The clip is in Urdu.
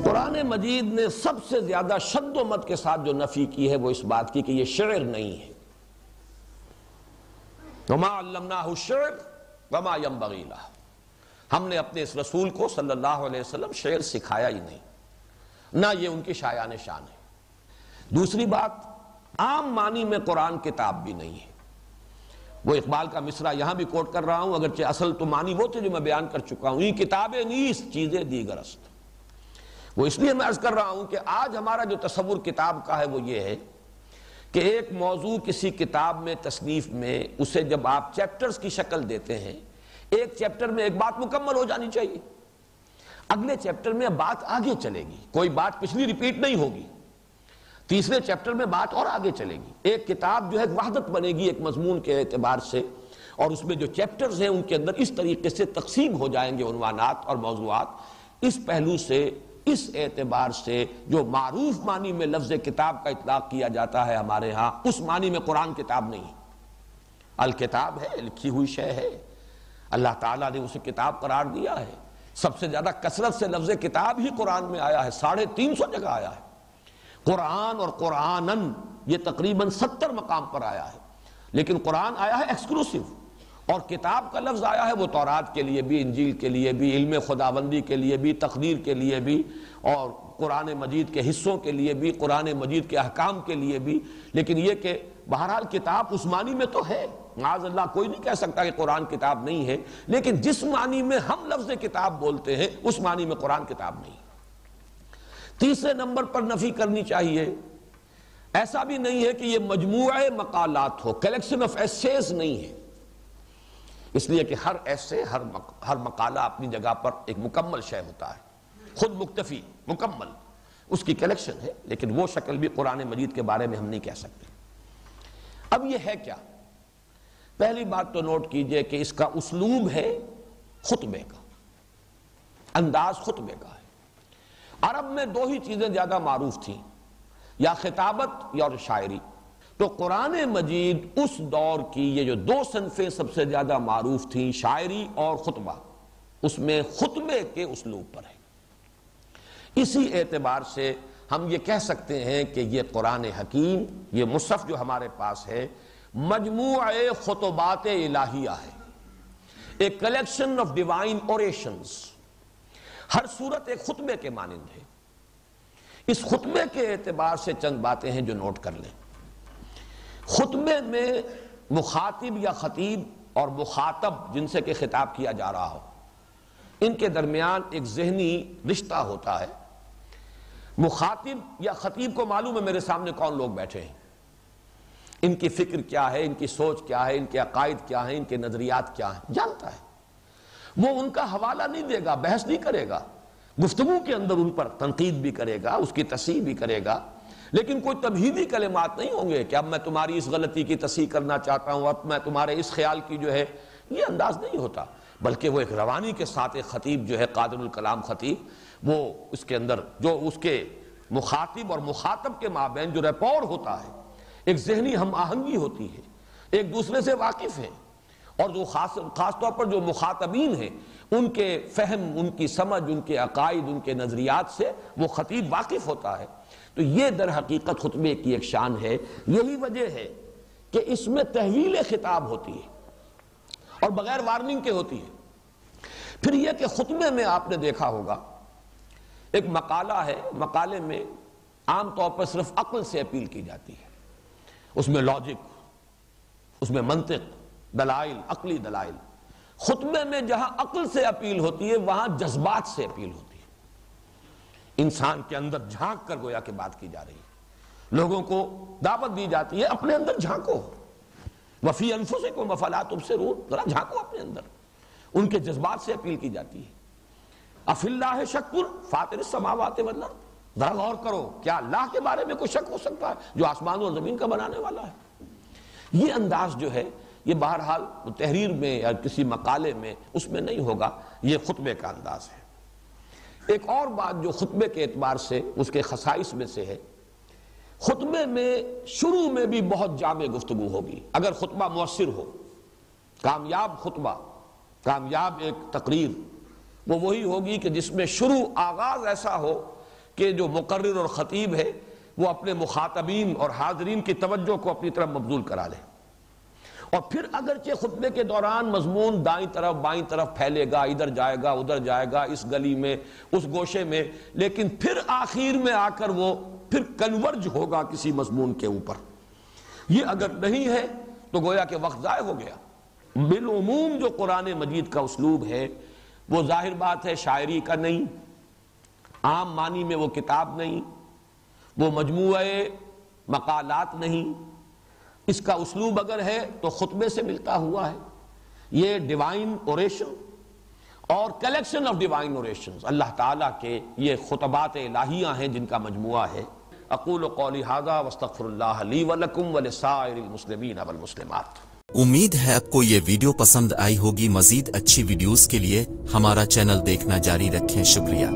قرآن مجید نے سب سے زیادہ شد و مت کے ساتھ جو نفی کی ہے وہ اس بات کی کہ یہ شعر نہیں ہے. وَمَا عَلَّمْنَاهُ الشِّعْرَ وَمَا يَنبَغِي لَهُ. ہم نے اپنے اس رسول کو صلی اللہ علیہ وسلم شعر سکھایا ہی نہیں، نہ یہ ان کی شایان شان ہے. دوسری بات، عام معنی میں قرآن کتاب بھی نہیں ہے. وہ اقبال کا مصرع یہاں بھی کوٹ کر رہا ہوں، اگرچہ اصل تو معنی وہ تھے جو میں بیان کر چکا ہوں. یہ کتابیں نیست چیزیں دیگر است. وہ اس لیے میں عرض کر رہا ہوں کہ آج ہمارا جو تصور کتاب کا ہے وہ یہ ہے کہ ایک موضوع کسی کتاب میں تصنیف میں اسے جب آپ چیپٹرز کی شکل دیتے ہیں، ایک چیپٹر میں ایک بات مکمل ہو جانی چاہیے، اگلے چیپٹر میں بات آگے چلے گی، کوئی بات پچھلی ریپیٹ نہیں ہوگی، تیسرے چیپٹر میں بات اور آگے چلے گی. ایک کتاب جو ہے وحدت بنے گی ایک مضمون کے اعتبار سے، اور اس میں جو چیپٹرز ہیں ان کے اندر اس طریقے سے تقسیم ہو جائیں گے عنوانات اور موضوعات. اس پہلو سے، اس اعتبار سے جو معروف معنی میں لفظ کتاب کا اطلاق کیا جاتا ہے ہمارے ہاں، اس معنی میں قرآن کتاب نہیں. الکتاب ہے، لکھی ہوئی شے ہے، اللہ تعالیٰ نے اسے کتاب قرار دیا ہے. سب سے زیادہ کثرت سے لفظ کتاب ہی قرآن میں آیا ہے، 350 جگہ آیا ہے. قرآن اور قرآنن یہ تقریباً 70 مقام پر آیا ہے. لیکن قرآن آیا ہے ایکسکلوسیو، اور کتاب کا لفظ آیا ہے وہ تورات کے لیے بھی، انجیل کے لیے بھی، علم خداوندی کے لیے بھی، تقدیر کے لیے بھی، اور قرآن مجید کے حصوں کے لیے بھی، قرآن مجید کے احکام کے لیے بھی. لیکن یہ کہ بہرحال کتاب اس معنی میں تو ہے، معاذ اللہ کوئی نہیں کہہ سکتا کہ قرآن کتاب نہیں ہے، لیکن جس معنی میں ہم لفظ کتاب بولتے ہیں اس معنی میں قرآن کتاب نہیں. تیسرے نمبر پر نفی کرنی چاہیے، ایسا بھی نہیں ہے کہ یہ مجموعہ مقالات ہو، کلیکشن آف ایسیز نہیں ہے. اس لیے کہ ہر ایسے، ہر مقالہ اپنی جگہ پر ایک مکمل شے ہوتا ہے، خود مکتفی، مکمل، اس کی کلیکشن ہے. لیکن وہ شکل بھی قرآن مجید کے بارے میں ہم نہیں کہہ سکتے. اب یہ ہے کیا؟ پہلی بات تو نوٹ کیجئے کہ اس کا اسلوب ہے خطبے کا، انداز خطبے کا ہے. عرب میں دو ہی چیزیں زیادہ معروف تھیں، یا خطابت یا شاعری. تو قرآن مجید اس دور کی یہ جو دو صنفیں سب سے زیادہ معروف تھیں، شاعری اور خطبہ، اس میں خطبے کے اسلوب پر ہے. اسی اعتبار سے ہم یہ کہہ سکتے ہیں کہ یہ قرآن حکیم، یہ مصحف جو ہمارے پاس ہے، مجموعہ خطبات الہیہ ہے، ایک کلیکشن آف ڈیوائن اوریشنز. ہر صورت ایک خطبے کے مانند ہے. اس خطبے کے اعتبار سے چند باتیں ہیں جو نوٹ کر لیں. خطبے میں مخاطب یا خطیب اور مخاطب جن سے کہ خطاب کیا جا رہا ہو، ان کے درمیان ایک ذہنی رشتہ ہوتا ہے. مخاطب یا خطیب کو معلوم ہے میرے سامنے کون لوگ بیٹھے ہیں، ان کی فکر کیا ہے، ان کی سوچ کیا ہے، ان کے عقائد کیا ہیں، ان کے نظریات کیا ہیں، جانتا ہے. وہ ان کا حوالہ نہیں دے گا، بحث نہیں کرے گا، گفتگو کے اندر ان پر تنقید بھی کرے گا، اس کی تصحیح بھی کرے گا، لیکن کوئی تمہیدی کلمات نہیں ہوں گے کہ اب میں تمہاری اس غلطی کی تصحیح کرنا چاہتا ہوں، اب میں تمہارے اس خیال کی جو ہے، یہ انداز نہیں ہوتا. بلکہ وہ ایک روانی کے ساتھ ایک خطیب جو ہے، قادر الکلام خطیب، وہ اس کے اندر جو اس کے مخاطب اور مخاطب کے مابین جو ریپور ہوتا ہے، ایک ذہنی ہم آہنگی ہوتی ہے، ایک دوسرے سے واقف ہیں. اور جو خاص طور پر جو مخاطبین ہیں، ان کے فہم، ان کی سمجھ، ان کے عقائد، ان کے نظریات سے وہ خطیب واقف ہوتا ہے. تو یہ در حقیقت خطبے کی ایک شان ہے. یہی وجہ ہے کہ اس میں تحویل خطاب ہوتی ہے اور بغیر وارننگ کے ہوتی ہے. پھر یہ کہ خطبے میں آپ نے دیکھا ہوگا ایک مقالہ ہے، مقالے میں عام طور پر صرف عقل سے اپیل کی جاتی ہے، اس میں لاجک، اس میں منطق، دلائل، عقلی دلائل. خطبے میں جہاں عقل سے اپیل ہوتی ہے وہاں جذبات سے اپیل ہوتی ہے. انسان کے اندر جھانک کر گویا کہ بات کی جا رہی ہے، لوگوں کو دعوت دی جاتی ہے اپنے اندر جھانکو، وفی انفسکم افلا تبصرون، ذرا جھانکو اپنے اندر. ان کے جذبات سے اپیل کی جاتی ہے. اف اللہ شک فاطر السماوات والارض، ذرا غور کرو، کیا اللہ کے بارے میں کوئی شک ہو سکتا ہے جو آسمان اور زمین کا بنانے والا ہے؟ یہ انداز جو ہے یہ بہرحال تحریر میں یا کسی مقالے میں اس میں نہیں ہوگا، یہ خطبے کا انداز ہے. ایک اور بات جو خطبے کے اعتبار سے اس کے خصائص میں سے ہے، خطبے میں شروع میں بھی بہت جامع گفتگو ہوگی. اگر خطبہ مؤثر ہو کامیاب خطبہ، کامیاب ایک تقریر وہ وہی ہوگی کہ جس میں شروع آغاز ایسا ہو کہ جو مقرر اور خطیب ہے وہ اپنے مخاطبین اور حاضرین کی توجہ کو اپنی طرف مبذول کرا لے، اور پھر اگرچہ خطبے کے دوران مضمون دائیں طرف بائیں طرف پھیلے گا، ادھر جائے گا ادھر جائے گا، اس گلی میں اس گوشے میں، لیکن پھر آخر میں آ کر وہ پھر کنورج ہوگا کسی مضمون کے اوپر۔ یہ اگر نہیں ہے تو گویا کہ وقت ضائع ہو گیا۔ بالعموم جو قرآن مجید کا اسلوب ہے وہ ظاہر بات ہے شاعری کا نہیں، عام معنی میں وہ کتاب نہیں، وہ مجموعہ مقالات نہیں، اس کا اسلوب اگر ہے تو خطبے سے ملتا ہوا ہے۔ یہ ڈیوائن اوریشن اور کلیکشن آف ڈیوائن اوریشنز، اللہ تعالیٰ کے یہ خطبات الہیہ ہیں جن کا مجموعہ ہے۔ اقول قولی ھذا واستغفر اللہ لی ولکم ولسائر المسلمین والمسلمات۔ امید ہے آپ کو یہ ویڈیو پسند آئی ہوگی۔ مزید اچھی ویڈیوز کے لیے ہمارا چینل دیکھنا جاری رکھیں۔ شکریہ۔